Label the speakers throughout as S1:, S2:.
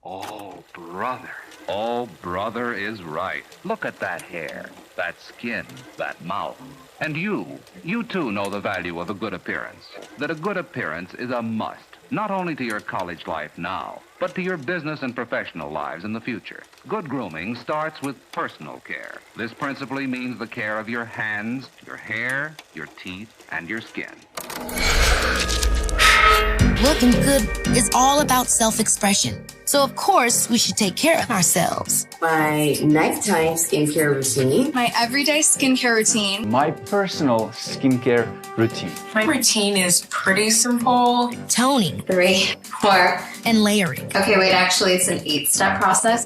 S1: Oh, brother. Oh, brother is right. Look at that hair, that skin, that mouth. And you too know the value of a good appearance. That a good appearance is a must, not only to your college life now, but to your business and professional lives in the future. Good grooming starts with personal care. This principally means the care of your hands, your hair, your teeth, and your skin.
S2: Looking good is all about self-expression. So, of course, we should take care of ourselves.
S3: My nighttime skincare routine.
S4: My everyday skincare routine.
S5: My personal skincare routine.
S6: My routine is pretty simple.
S2: Toning.
S3: 3, 4.
S2: And layering.
S3: Okay, wait, actually, it's an 8-step process.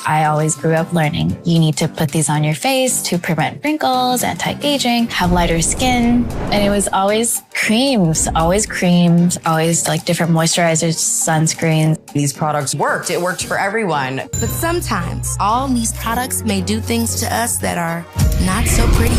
S7: I always grew up learning. You need to put these on your face to prevent wrinkles, anti-aging, have lighter skin. And it was always creams, always like different moisturizers, sunscreens.
S8: These products worked. It worked for everyone.
S2: But sometimes all these products may do things to us that are not so pretty.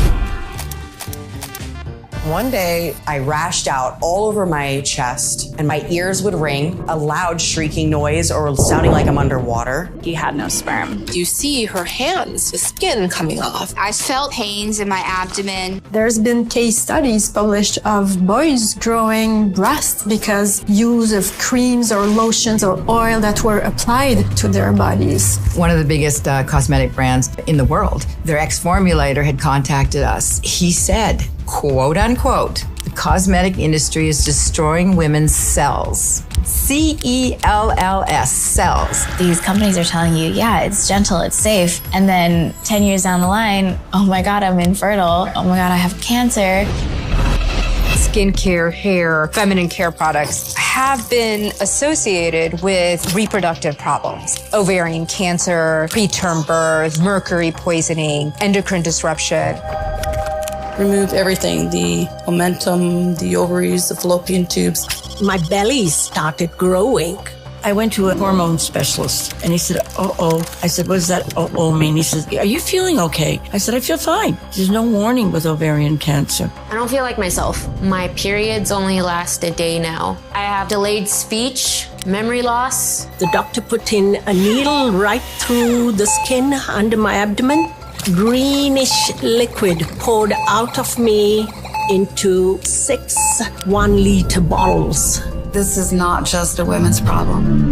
S8: One day, I rashed out all over my chest, and my ears would ring, a loud shrieking noise or sounding like I'm underwater.
S4: He had no sperm.
S6: You see her hands, the skin coming off.
S9: I felt pains in my abdomen.
S10: There's been case studies published of boys growing breasts because use of creams or lotions or oil that were applied to their bodies.
S11: One of the biggest cosmetic brands in the world, their ex-formulator had contacted us. He said, quote unquote, the cosmetic industry is destroying women's cells. cells, cells.
S7: These companies are telling you, yeah, it's gentle, it's safe. And then 10 years down the line, oh my God, I'm infertile. Oh my God, I have cancer.
S4: Skincare, hair, feminine care products have been associated with reproductive problems. Ovarian cancer, preterm birth, mercury poisoning, endocrine disruption.
S12: Remove everything, the omentum, the ovaries, the fallopian tubes.
S13: My belly started growing. I went to a hormone specialist and he said, uh-oh. I said, what does that uh-oh mean? He says, are you feeling okay? I said, I feel fine. There's no warning with ovarian cancer.
S14: I don't feel like myself. My periods only last a day now. I have delayed speech, memory loss.
S13: The doctor put in a needle right through the skin under my abdomen. Greenish liquid poured out of me into 6 1-liter bottles.
S15: This is not just a women's problem.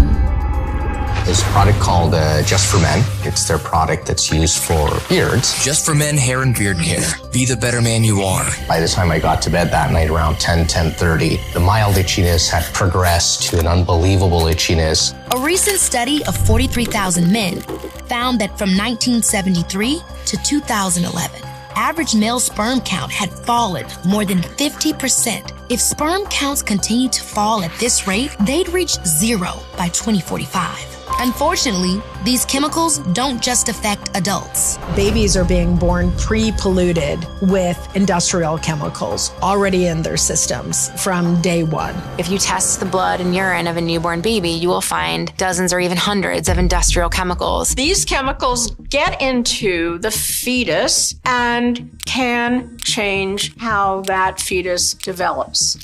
S16: There's a product called Just for Men. It's their product that's used for beards.
S17: Just for Men hair and beard care. Be the better man you are.
S16: By the time I got to bed that night around 10:30, the mild itchiness had progressed to an unbelievable itchiness.
S2: A recent study of 43,000 men found that from 1973 to 2011, average male sperm count had fallen more than 50%. If sperm counts continue to fall at this rate, they'd reach 0 by 2045. Unfortunately, these chemicals don't just affect adults.
S18: Babies are being born pre-polluted with industrial chemicals already in their systems from day one.
S14: If you test the blood and urine of a newborn baby, you will find dozens or even hundreds of industrial chemicals.
S6: These chemicals get into the fetus and can change how that fetus develops.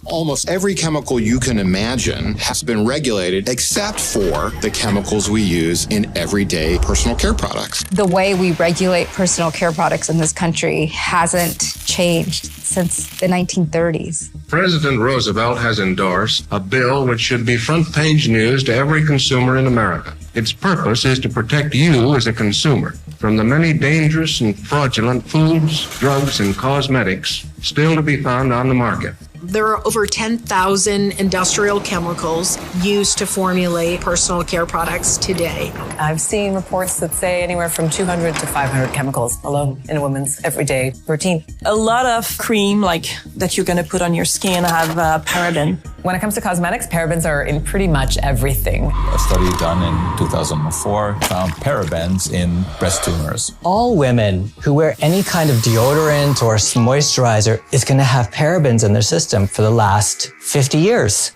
S19: Almost every chemical you can imagine has been regulated except for the chemicals we use in everyday personal care products.
S4: The way we regulate personal care products in this country hasn't changed since the 1930s.
S20: President Roosevelt has endorsed a bill which should be front-page news to every consumer in America. Its purpose is to protect you as a consumer from the many dangerous and fraudulent foods, drugs, and cosmetics still to be found on the market.
S18: There are over 10,000 industrial chemicals used to formulate personal care products today.
S8: I've seen reports that say anywhere from 200 to 500 chemicals alone in a woman's everyday routine.
S10: A lot of cream, like that you're going to put on your skin, have paraben.
S8: When it comes to cosmetics, parabens are in pretty much everything.
S9: A study done in 2004 found parabens in breast tumors.
S3: All women who wear any kind of deodorant or moisturizer is going to have parabens in their system for the last 50 years.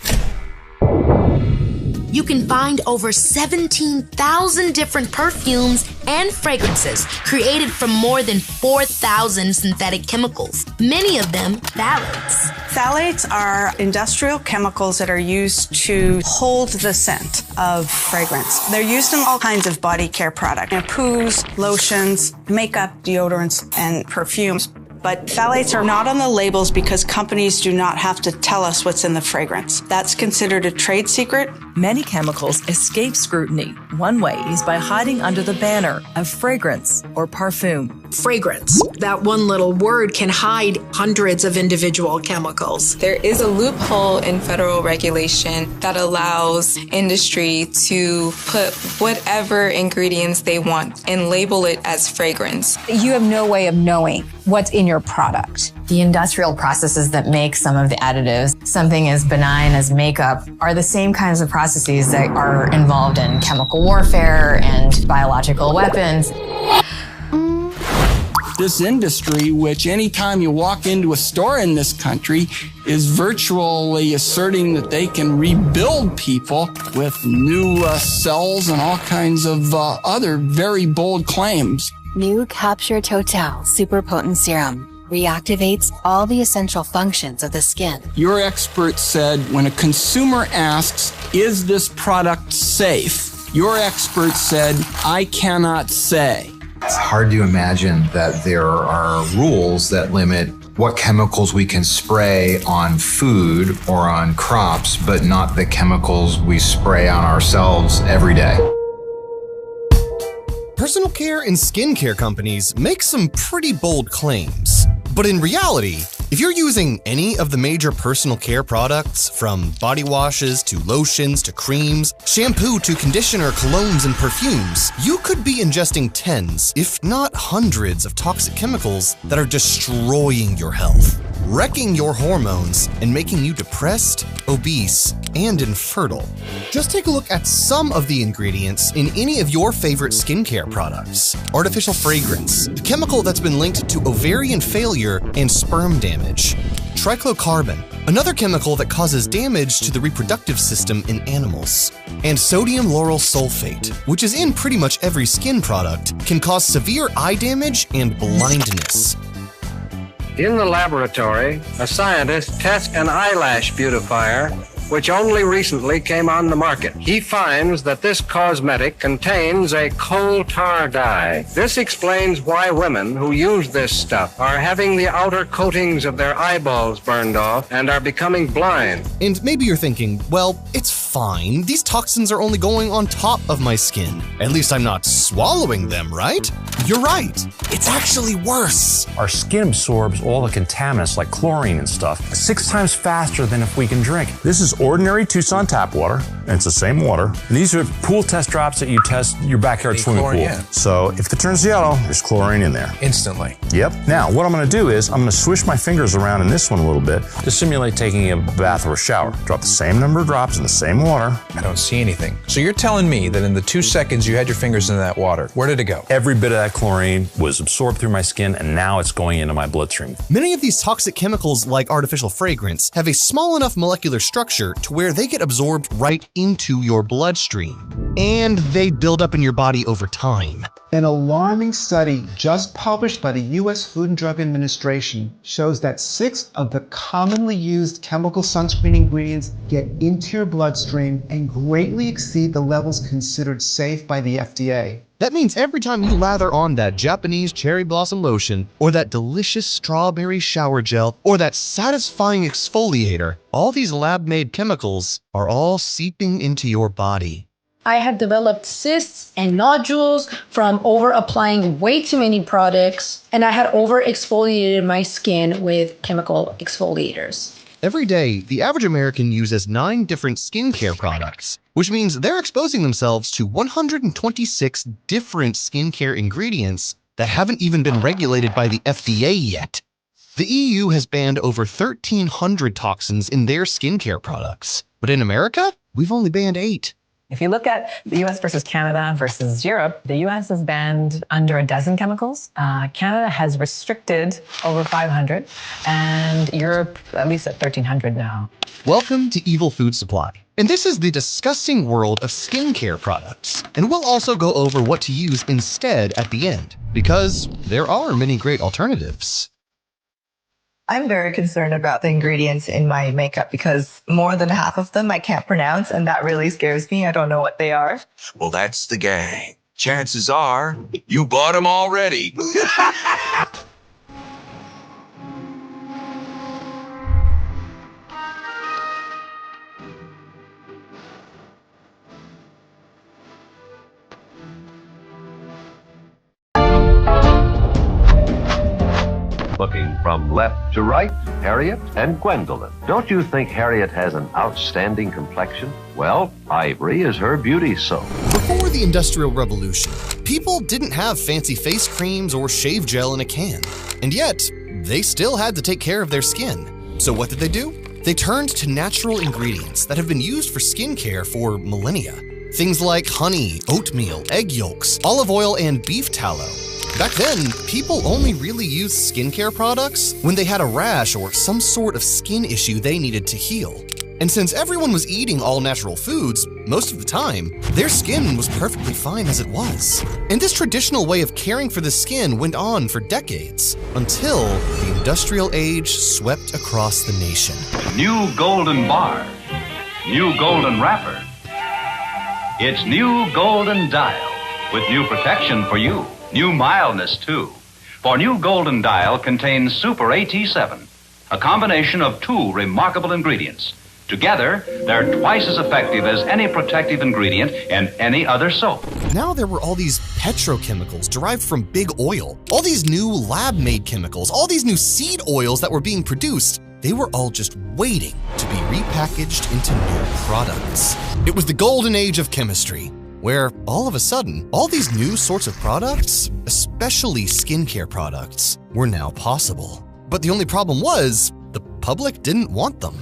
S2: You can find over 17,000 different perfumes and fragrances created from more than 4,000 synthetic chemicals, many of them phthalates.
S21: Phthalates are industrial chemicals that are used to hold the scent of fragrance. They're used in all kinds of body care products, shampoos, lotions, makeup, deodorants, and perfumes. But phthalates are not on the labels because companies do not have to tell us what's in the fragrance. That's considered a trade secret.
S22: Many chemicals escape scrutiny. One way is by hiding under the banner of fragrance or parfum.
S18: Fragrance. That one little word can hide hundreds of individual chemicals.
S23: There is a loophole in federal regulation that allows industry to put whatever ingredients they want and label it as fragrance.
S4: You have no way of knowing what's in your product.
S7: The industrial processes that make some of the additives, something as benign as makeup, are the same kinds of processes that are involved in chemical warfare and biological weapons.
S24: This industry, which anytime you walk into a store in this country, is virtually asserting that they can rebuild people with new cells and all kinds of other very bold claims.
S25: New Capture Total Super Potent Serum reactivates all the essential functions of the skin.
S24: Your expert said when a consumer asks, is this product safe? Your expert said, I cannot say.
S26: It's hard to imagine that there are rules that limit what chemicals we can spray on food or on crops, but not the chemicals we spray on ourselves every day.
S27: Personal care and skincare companies make some pretty bold claims. But in reality, if you're using any of the major personal care products, from body washes to lotions to creams, shampoo to conditioner, colognes, and perfumes, you could be ingesting tens, if not hundreds, of toxic chemicals that are destroying your health, wrecking your hormones, and making you depressed, obese, and infertile. Just take a look at some of the ingredients in any of your favorite skincare products. Artificial fragrance, a chemical that's been linked to ovarian failure and sperm damage. Trichlocarbon, another chemical that causes damage to the reproductive system in animals. And sodium lauryl sulfate, which is in pretty much every skin product, can cause severe eye damage and blindness.
S20: In the laboratory, a scientist tests an eyelash beautifier, which only recently came on the market. He finds that this cosmetic contains a coal tar dye. This explains why women who use this stuff are having the outer coatings of their eyeballs burned off and are becoming blind.
S27: And maybe you're thinking, well, it's fine. These toxins are only going on top of my skin. At least I'm not swallowing them, right? You're right. It's actually worse.
S28: Our skin absorbs all the contaminants like chlorine and stuff 6 times faster than if we can drink. This is ordinary Tucson tap water, and it's the same water. And these are pool test drops that you test your backyard swimming pool. Yeah. So if it turns yellow, there's chlorine in there.
S17: Instantly.
S28: Yep. Now, what I'm gonna do is I'm gonna swish my fingers around in this one a little bit to simulate taking a bath or a shower. Drop the same number of drops in the same water.
S17: I don't see anything. So you're telling me that in the 2 seconds you had your fingers in that water, where did it go?
S28: Every bit of that chlorine was absorbed through my skin, and now it's going into my bloodstream.
S27: Many of these toxic chemicals, like artificial fragrance, have a small enough molecular structure to where they get absorbed right into your bloodstream. And they build up in your body over time.
S29: An alarming study just published by the U.S. Food and Drug Administration shows that 6 of the commonly used chemical sunscreen ingredients get into your bloodstream and greatly exceed the levels considered safe by the FDA.
S27: That means every time you lather on that Japanese cherry blossom lotion, or that delicious strawberry shower gel, or that satisfying exfoliator, all these lab-made chemicals are all seeping into your body.
S10: I had developed cysts and nodules from over applying way too many products, and I had over exfoliated my skin with chemical exfoliators.
S27: Every day, the average American uses 9 different skincare products, which means they're exposing themselves to 126 different skincare ingredients that haven't even been regulated by the FDA yet. The EU has banned over 1,300 toxins in their skincare products, but in America, we've only banned 8.
S30: If you look at the US versus Canada versus Europe, the US has banned under a dozen chemicals. Canada has restricted over 500, and Europe at least at 1,300 now.
S27: Welcome to Evil Food Supply. And this is the disgusting world of skincare products. And we'll also go over what to use instead at the end, because there are many great alternatives.
S1: I'm very concerned about the ingredients in my makeup because more than half of them I can't pronounce, and that really scares me. I don't know what they are.
S5: Well, that's the gang. Chances are you bought them already.
S6: Looking from left to right, Harriet and Gwendolyn. Don't you think Harriet has an outstanding complexion? Well, Ivory is her beauty soap.
S27: Before the Industrial Revolution, people didn't have fancy face creams or shave gel in a can. And yet, they still had to take care of their skin. So what did they do? They turned to natural ingredients that have been used for skincare for millennia. Things like honey, oatmeal, egg yolks, olive oil, and beef tallow. Back then, people only really used skincare products when they had a rash or some sort of skin issue they needed to heal. And since everyone was eating all natural foods, most of the time, their skin was perfectly fine as it was. And this traditional way of caring for the skin went on for decades, until the industrial age swept across the nation.
S11: New golden bar, new golden wrapper. It's new golden dial with new protection for you. New mildness, too. For new Golden Dial contains Super AT7, a combination of two remarkable ingredients. Together, they're twice as effective as any protective ingredient in any other soap.
S27: Now there were all these petrochemicals derived from big oil, all these new lab-made chemicals, all these new seed oils that were being produced. They were all just waiting to be repackaged into new products. It was the golden age of chemistry, where all of a sudden, all these new sorts of products, especially skincare products, were now possible. But the only problem was, the public didn't want them.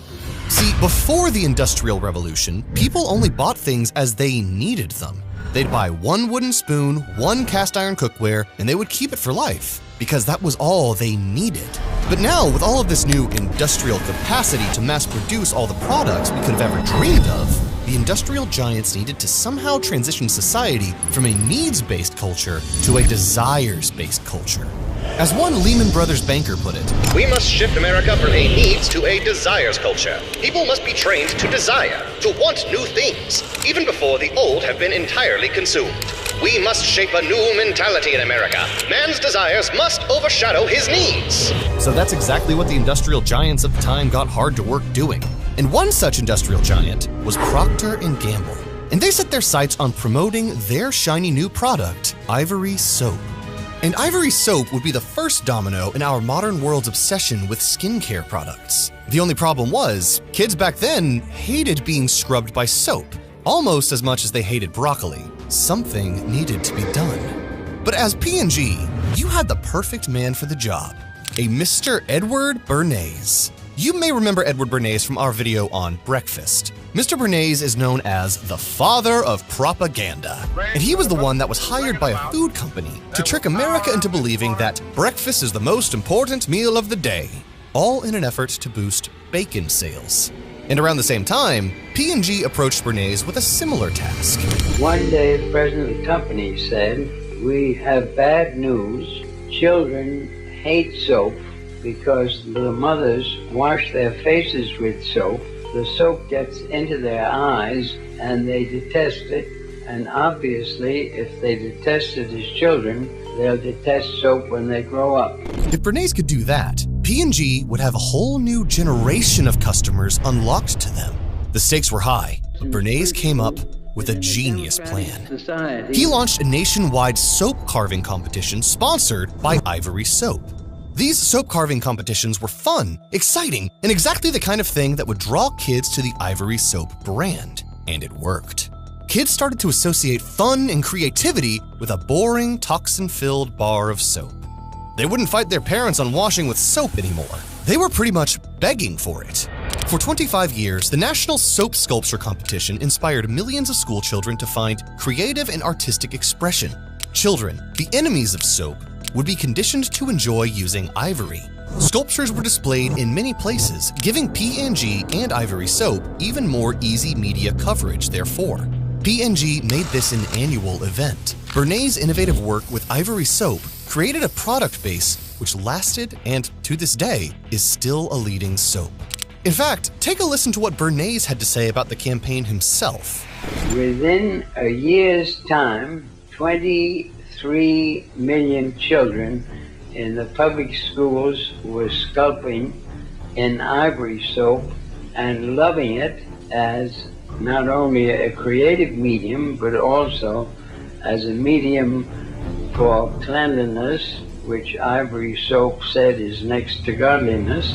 S27: See, before the Industrial Revolution, people only bought things as they needed them. They'd buy one wooden spoon, one cast iron cookware, and they would keep it for life, because that was all they needed. But now, with all of this new industrial capacity to mass produce all the products we could have ever dreamed of, the industrial giants needed to somehow transition society from a needs-based culture to a desires-based culture. As one Lehman Brothers banker put it,
S12: "We must shift America from a needs to a desires culture. People must be trained to desire, to want new things, even before the old have been entirely consumed. We must shape a new mentality in America. Man's desires must overshadow his needs."
S27: So that's exactly what the industrial giants of the time got hard to work doing. And one such industrial giant was Procter & Gamble. And they set their sights on promoting their shiny new product, Ivory Soap. And Ivory Soap would be the first domino in our modern world's obsession with skincare products. The only problem was, kids back then hated being scrubbed by soap, almost as much as they hated broccoli. Something needed to be done. But as P&G, you had the perfect man for the job, a Mr. Edward Bernays. You may remember Edward Bernays from our video on breakfast. Mr. Bernays is known as the father of propaganda, and he was the one that was hired by a food company to trick America into believing that breakfast is the most important meal of the day, all in an effort to boost bacon sales. And around the same time, P&G approached Bernays with a similar task.
S13: One day, the president of the company said, "We have bad news. Children hate soap because the mothers wash their faces with soap. The soap gets into their eyes and they detest it. And obviously, if they detest it as children, they'll detest soap when they grow up."
S27: If Bernays could do that, P&G would have a whole new generation of customers unlocked to them. The stakes were high, but Bernays came up with a genius plan. He launched a nationwide soap carving competition sponsored by Ivory Soap. These soap carving competitions were fun, exciting, and exactly the kind of thing that would draw kids to the Ivory Soap brand. And it worked. Kids started to associate fun and creativity with a boring, toxin-filled bar of soap. They wouldn't fight their parents on washing with soap anymore. They were pretty much begging for it. For 25 years, the National Soap Sculpture Competition inspired millions of school children to find creative and artistic expression. Children, the enemies of soap, would be conditioned to enjoy using ivory. Sculptures were displayed in many places, giving P&G and Ivory Soap even more easy media coverage, therefore. P&G made this an annual event. Bernays' innovative work with Ivory Soap created a product base which lasted and to this day is still a leading soap. In fact, take a listen to what Bernays had to say about the campaign himself.
S13: Within a year's time, 23 million children in the public schools were sculpting in Ivory soap and loving it as not only a creative medium, but also as a medium for cleanliness, which Ivory soap said is next to godliness.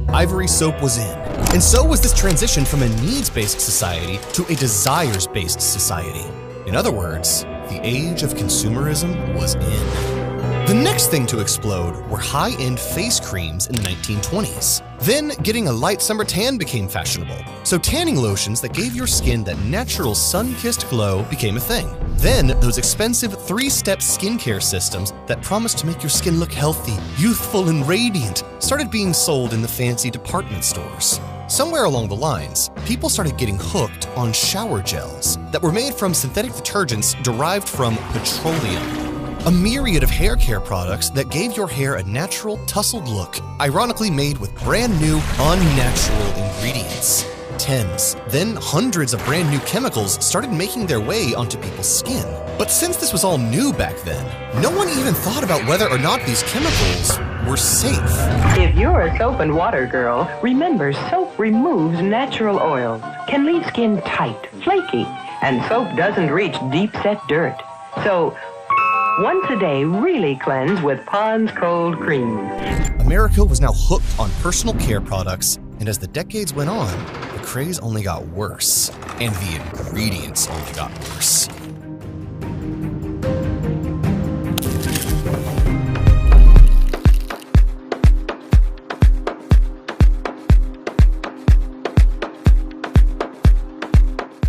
S27: Ivory soap was in, and so was this transition from a needs-based society to a desires-based society. In other words, the age of consumerism was in. The next thing to explode were high-end face creams in the 1920s. Then, getting a light summer tan became fashionable, so tanning lotions that gave your skin that natural sun-kissed glow became a thing. Then, those expensive 3-step skincare systems that promised to make your skin look healthy, youthful, and radiant started being sold in the fancy department stores. Somewhere along the lines, people started getting hooked on shower gels that were made from synthetic detergents derived from petroleum. A myriad of hair care products that gave your hair a natural, tousled look, ironically made with brand new, unnatural ingredients. Tens, then hundreds of brand new chemicals started making their way onto people's skin. But since this was all new back then, no one even thought about whether or not these chemicals were safe.
S2: If you're a soap and water girl, remember soap removes natural oils, can leave skin tight, flaky, and soap doesn't reach deep-set dirt. So, once a day, really cleanse with Pond's Cold Cream.
S27: America was now hooked on personal care products, and as the decades went on, the craze only got worse, and the ingredients only got worse.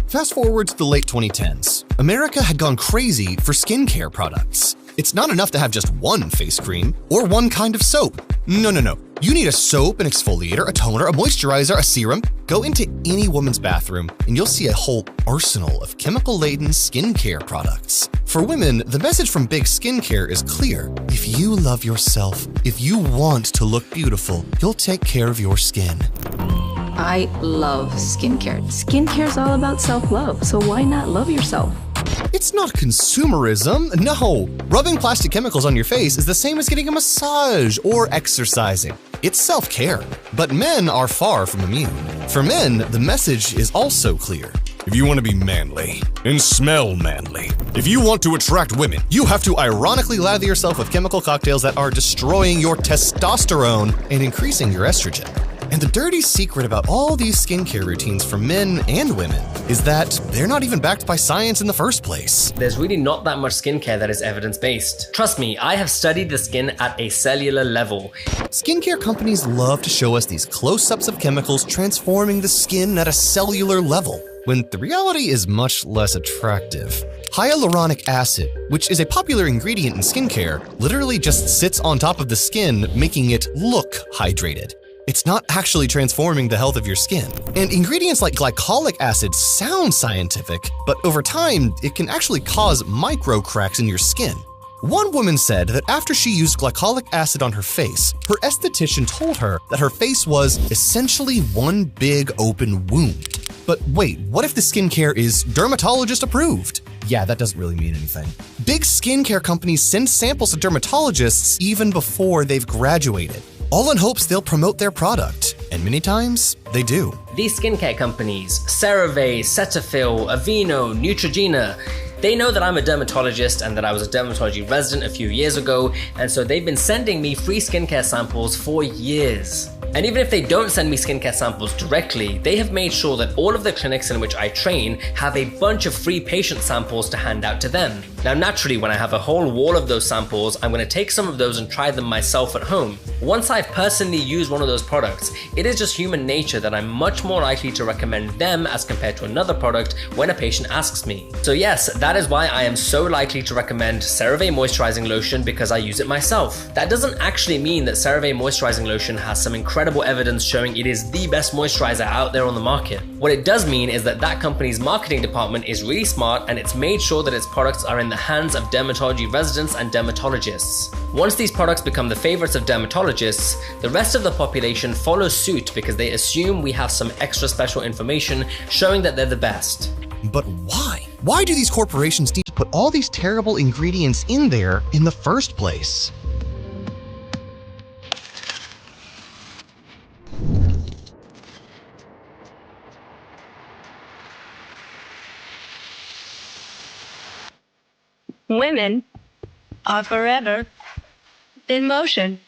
S27: Fast forward to the late 2010s. America had gone crazy for skincare products. It's not enough to have just one face cream or one kind of soap. No. You need a soap, an exfoliator, a toner, a moisturizer, a serum. Go into any woman's bathroom and you'll see a whole arsenal of chemical-laden skincare products. For women, the message from Big Skincare is clear. If you love yourself, if you want to look beautiful, you'll take care of your skin.
S3: I love skincare. Skincare is all about self-love, so why not love yourself?
S27: It's not consumerism, no. Rubbing plastic chemicals on your face is the same as getting a massage or exercising. It's self-care. But men are far from immune. For men, the message is also clear. If you want to be manly and smell manly, if you want to attract women, you have to ironically lather yourself with chemical cocktails that are destroying your testosterone and increasing your estrogen. And the dirty secret about all these skincare routines for men and women is that they're not even backed by science in the first place.
S8: There's really not that much skincare that is evidence-based. Trust me, I have studied the skin at a cellular level.
S27: Skincare companies love to show us these close-ups of chemicals transforming the skin at a cellular level, when the reality is much less attractive. Hyaluronic acid, which is a popular ingredient in skincare, literally just sits on top of the skin, making it look hydrated. It's not actually transforming the health of your skin. And ingredients like glycolic acid sound scientific, but over time, it can actually cause micro cracks in your skin. One woman said that after she used glycolic acid on her face, her esthetician told her that her face was essentially one big open wound. But wait, what if the skincare is dermatologist approved? Yeah, that doesn't really mean anything. Big skincare companies send samples to dermatologists even before they've graduated, all in hopes they'll promote their product, and many times, they do.
S8: These skincare companies, CeraVe, Cetaphil, Aveeno, Neutrogena, they know that I'm a dermatologist and that I was a dermatology resident a few years ago, and so they've been sending me free skincare samples for years. And even if they don't send me skincare samples directly, they have made sure that all of the clinics in which I train have a bunch of free patient samples to hand out to them. Now naturally, when I have a whole wall of those samples, I'm going to take some of those and try them myself at home. Once I've personally used one of those products, it is just human nature that I'm much more more likely to recommend them as compared to another product when a patient asks me. So yes, that is why I am so likely to recommend CeraVe Moisturizing Lotion, because I use it myself. That doesn't actually mean that CeraVe Moisturizing Lotion has some incredible evidence showing it is the best moisturizer out there on the market. What it does mean is that company's marketing department is really smart, and it's made sure that its products are in the hands of dermatology residents and dermatologists. Once these products become the favorites of dermatologists, the rest of the population follows suit because they assume we have some extra special information showing that they're the best.
S27: But why? Why do these corporations need to put all these terrible ingredients in there in the first place?
S4: Women are forever in motion.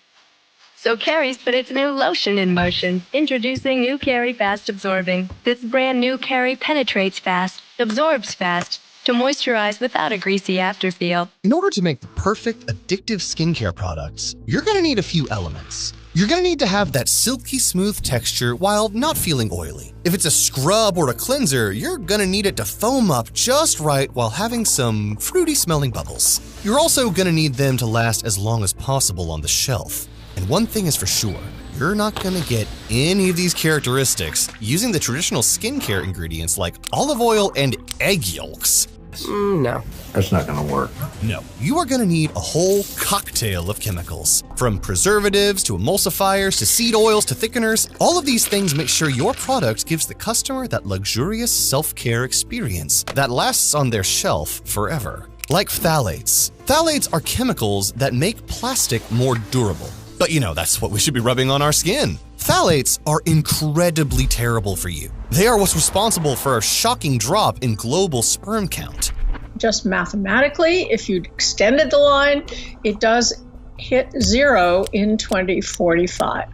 S4: So Carrie's put its new lotion in motion. Introducing new Carrie Fast Absorbing. This brand new Carrie penetrates fast, absorbs fast, to moisturize without a greasy afterfeel.
S27: In order to make the perfect addictive skincare products, you're gonna need a few elements. You're gonna need to have that silky smooth texture while not feeling oily. If it's a scrub or a cleanser, you're gonna need it to foam up just right while having some fruity smelling bubbles. You're also gonna need them to last as long as possible on the shelf. And one thing is for sure, you're not gonna get any of these characteristics using the traditional skincare ingredients like olive oil and egg yolks.
S6: No. That's not gonna work.
S27: No, you are gonna need a whole cocktail of chemicals. From preservatives to emulsifiers to seed oils to thickeners, all of these things make sure your product gives the customer that luxurious self-care experience that lasts on their shelf forever. Like phthalates. Phthalates are chemicals that make plastic more durable. But you know, that's what we should be rubbing on our skin. Phthalates are incredibly terrible for you. They are what's responsible for a shocking drop in global sperm count.
S9: Just mathematically, if you extended the line, it does hit 0 in 2045.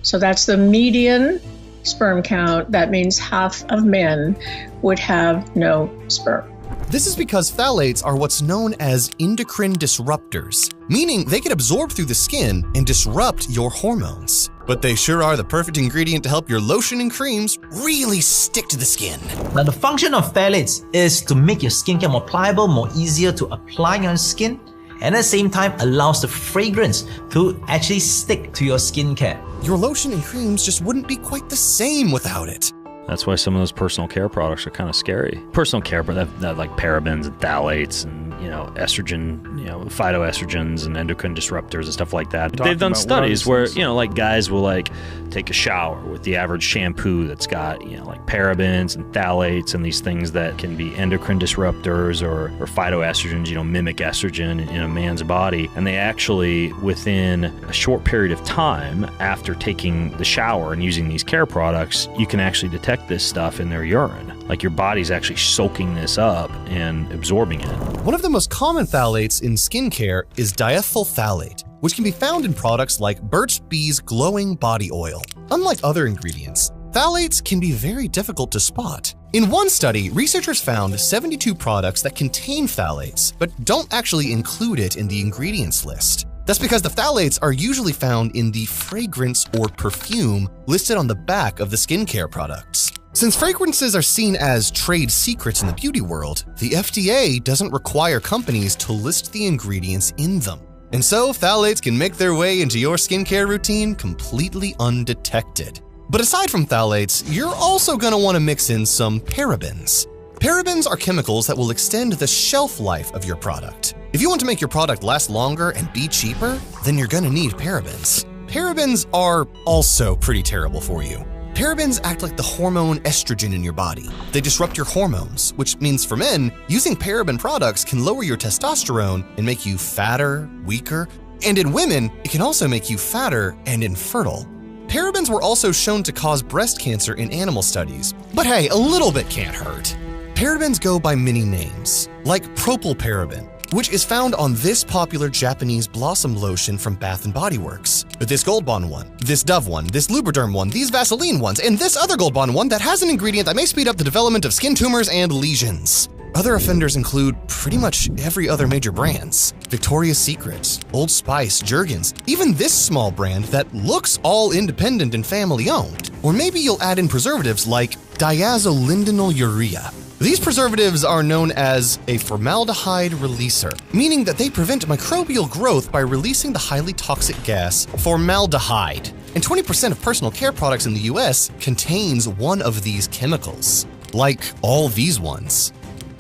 S9: So that's the median sperm count. That means half of men would have no sperm.
S27: This is because phthalates are what's known as endocrine disruptors, meaning they can absorb through the skin and disrupt your hormones. But they sure are the perfect ingredient to help your lotion and creams really stick to the skin.
S14: Now, the function of phthalates is to make your skincare more pliable, more easier to apply on your skin, and at the same time allows the fragrance to actually stick to your skincare.
S27: Your lotion and creams just wouldn't be quite the same without it.
S15: That's why some of those personal care products are kind of scary. Personal care, but that like parabens and phthalates and estrogen, phytoestrogens and endocrine disruptors and stuff like that. They've done studies where like guys will like take a shower with the average shampoo that's got like parabens and phthalates and these things that can be endocrine disruptors or phytoestrogens, mimic estrogen in a man's body, and they actually within a short period of time after taking the shower and using these care products, you can actually detect this stuff in their urine. Like your body's actually soaking this up and absorbing it.
S27: One of the most common phthalates in skincare is diethyl phthalate, which can be found in products like Burt's Bees Glowing Body Oil. Unlike other ingredients, phthalates can be very difficult to spot. In one study, researchers found 72 products that contain phthalates, but don't actually include it in the ingredients list. That's because the phthalates are usually found in the fragrance or perfume listed on the back of the skincare products. Since fragrances are seen as trade secrets in the beauty world, the FDA doesn't require companies to list the ingredients in them. And so phthalates can make their way into your skincare routine completely undetected. But aside from phthalates, you're also going to want to mix in some parabens. Parabens are chemicals that will extend the shelf life of your product. If you want to make your product last longer and be cheaper, then you're going to need parabens. Parabens are also pretty terrible for you. Parabens act like the hormone estrogen in your body. They disrupt your hormones, which means for men, using paraben products can lower your testosterone and make you fatter, weaker, and in women, it can also make you fatter and infertile. Parabens were also shown to cause breast cancer in animal studies. But hey, a little bit can't hurt. Parabens go by many names, like propylparaben, which is found on this popular Japanese blossom lotion from Bath & Body Works. This Gold Bond one, this Dove one, this Lubriderm one, these Vaseline ones, and this other Gold Bond one that has an ingredient that may speed up the development of skin tumors and lesions. Other offenders include pretty much every other major brands. Victoria's Secret, Old Spice, Jergens, even this small brand that looks all independent and family-owned. Or maybe you'll add in preservatives like diazolindinylurea. These preservatives are known as a formaldehyde releaser, meaning that they prevent microbial growth by releasing the highly toxic gas formaldehyde. And 20% of personal care products in the US contains one of these chemicals, like all these ones.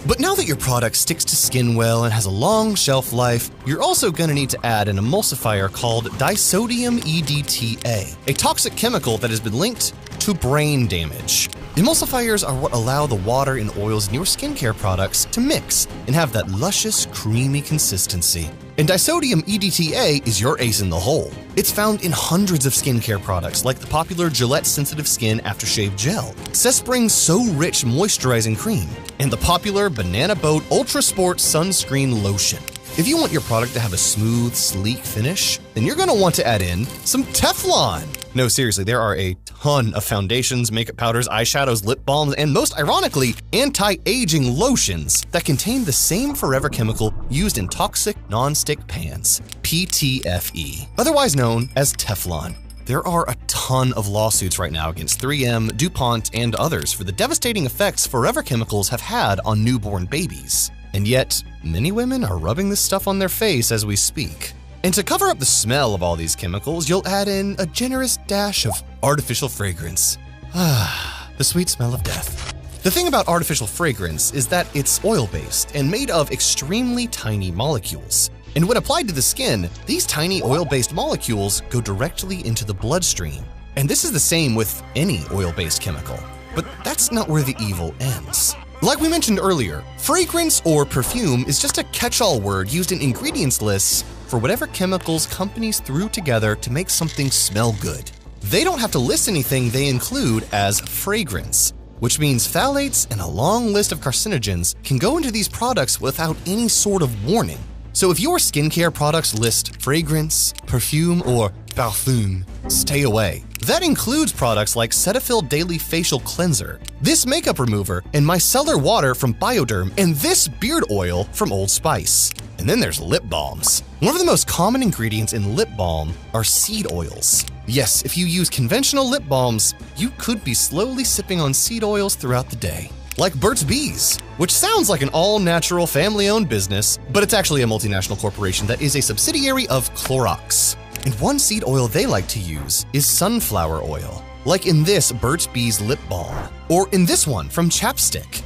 S27: But now that your product sticks to skin well and has a long shelf life, you're also going to need to add an emulsifier called disodium EDTA, a toxic chemical that has been linked to brain damage. Emulsifiers are what allow the water and oils in your skincare products to mix and have that luscious, creamy consistency. And disodium EDTA is your ace in the hole. It's found in hundreds of skincare products like the popular Gillette Sensitive Skin Aftershave Gel, Cespring's So Rich Moisturizing Cream, and the popular Banana Boat Ultra Sport Sunscreen Lotion. If you want your product to have a smooth, sleek finish, then you're going to want to add in some Teflon. No, seriously, there are a ton of foundations, makeup powders, eyeshadows, lip balms, and most ironically, anti-aging lotions that contain the same forever chemical used in toxic non-stick pans, PTFE, otherwise known as Teflon. There are a ton of lawsuits right now against 3M, DuPont, and others for the devastating effects forever chemicals have had on newborn babies. And yet, many women are rubbing this stuff on their face as we speak. And to cover up the smell of all these chemicals, you'll add in a generous dash of artificial fragrance. The sweet smell of death. The thing about artificial fragrance is that it's oil-based and made of extremely tiny molecules. And when applied to the skin, these tiny oil-based molecules go directly into the bloodstream. And this is the same with any oil-based chemical. But that's not where the evil ends. Like we mentioned earlier, fragrance or perfume is just a catch-all word used in ingredients lists for whatever chemicals companies threw together to make something smell good. They don't have to list anything they include as fragrance, which means phthalates and a long list of carcinogens can go into these products without any sort of warning. So if your skincare products list fragrance, perfume, or parfum, stay away. That includes products like Cetaphil Daily Facial Cleanser, this makeup remover, and micellar water from Bioderm, and this beard oil from Old Spice. And then there's lip balms. One of the most common ingredients in lip balm are seed oils. Yes, if you use conventional lip balms, you could be slowly sipping on seed oils throughout the day. Like Burt's Bees, which sounds like an all-natural family-owned business, but it's actually a multinational corporation that is a subsidiary of Clorox. And one seed oil they like to use is sunflower oil, like in this Burt's Bees lip balm, or in this one from Chapstick.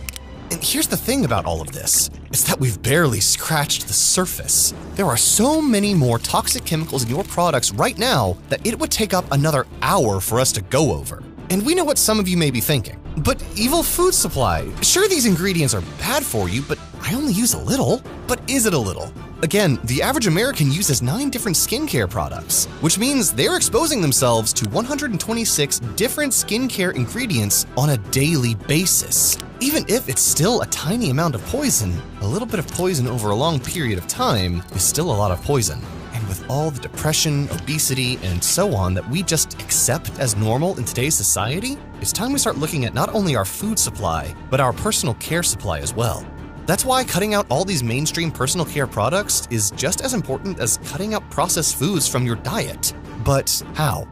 S27: And here's the thing about all of this, is that we've barely scratched the surface. There are so many more toxic chemicals in your products right now that it would take up another hour for us to go over. And we know what some of you may be thinking. But Evil Food Supply, sure these ingredients are bad for you, but I only use a little. But is it a little? Again, the average American uses 9 different skincare products, which means they're exposing themselves to 126 different skincare ingredients on a daily basis. Even if it's still a tiny amount of poison, a little bit of poison over a long period of time is still a lot of poison. And with all the depression, obesity, and so on that we just accept as normal in today's society, it's time we start looking at not only our food supply, but our personal care supply as well. That's why cutting out all these mainstream personal care products is just as important as cutting out processed foods from your diet. But how?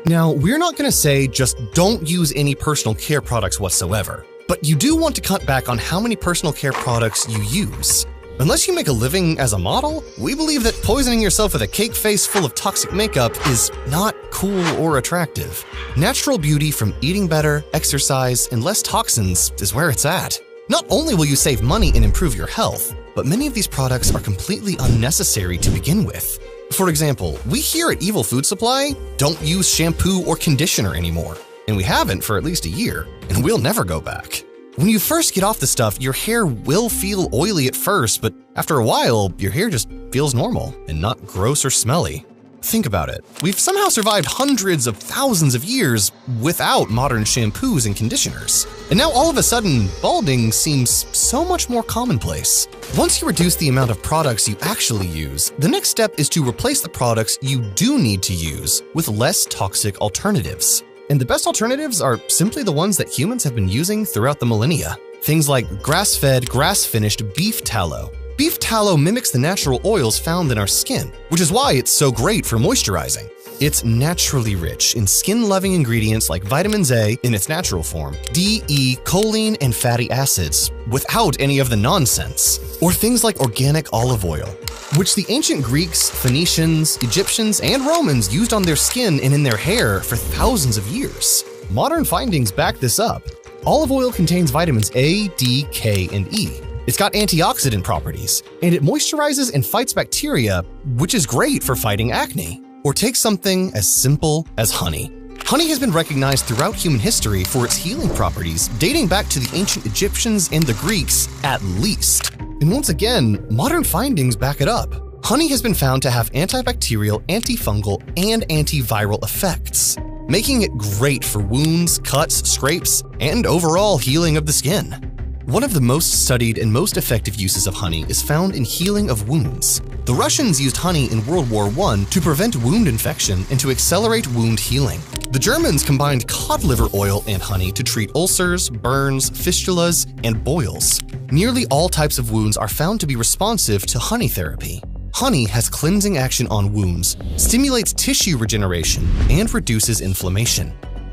S27: Now, we're not going to say just don't use any personal care products whatsoever, but you do want to cut back on how many personal care products you use. Unless you make a living as a model, we believe that poisoning yourself with a cake face full of toxic makeup is not cool or attractive. Natural beauty from eating better, exercise, and less toxins is where it's at. Not only will you save money and improve your health, but many of these products are completely unnecessary to begin with. For example, we here at Evil Food Supply don't use shampoo or conditioner anymore, and we haven't for at least a year, and we'll never go back. When you first get off the stuff, your hair will feel oily at first, but after a while, your hair just feels normal and not gross or smelly. Think about it. We've somehow survived hundreds of thousands of years without modern shampoos and conditioners. And now all of a sudden, balding seems so much more commonplace. Once you reduce the amount of products you actually use, the next step is to replace the products you do need to use with less toxic alternatives. And the best alternatives are simply the ones that humans have been using throughout the millennia. Things like grass-fed, grass-finished beef tallow. Beef tallow mimics the natural oils found in our skin, which is why it's so great for moisturizing. It's naturally rich in skin-loving ingredients like vitamins A in its natural form, D, E, choline, and fatty acids, without any of the nonsense. Or things like organic olive oil, which the ancient Greeks, Phoenicians, Egyptians, and Romans used on their skin and in their hair for thousands of years. Modern findings back this up. Olive oil contains vitamins A, D, K, and E. It's got antioxidant properties, and it moisturizes and fights bacteria, which is great for fighting acne. Or take something as simple as honey. Honey has been recognized throughout human history for its healing properties, dating back to the ancient Egyptians and the Greeks at least. And once again, modern findings back it up. Honey has been found to have antibacterial, antifungal, and antiviral effects, making it great for wounds, cuts, scrapes, and overall healing of the skin. One of the most studied and most effective uses of honey is found in healing of wounds. The Russians used honey in World War I to prevent wound infection and to accelerate wound healing. The Germans combined cod liver oil and honey to treat ulcers, burns, fistulas, and boils. Nearly all types of wounds are found to be responsive to honey therapy. Honey has cleansing action on wounds, stimulates tissue regeneration, and reduces inflammation.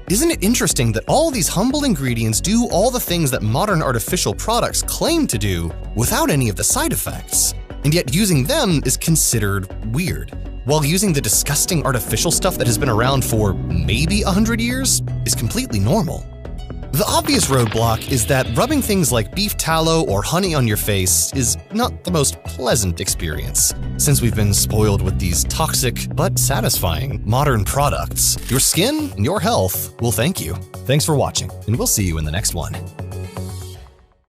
S27: Isn't it interesting that all these humble ingredients do all the things that modern artificial products claim to do without any of the side effects? And yet using them is considered weird, while using the disgusting artificial stuff that has been around for maybe 100 years is completely normal. The obvious roadblock is that rubbing things like beef tallow or honey on your face is not the most pleasant experience, since we've been spoiled with these toxic but satisfying modern products. Your skin and your health will thank you. Thanks for watching, and we'll see you in the next one.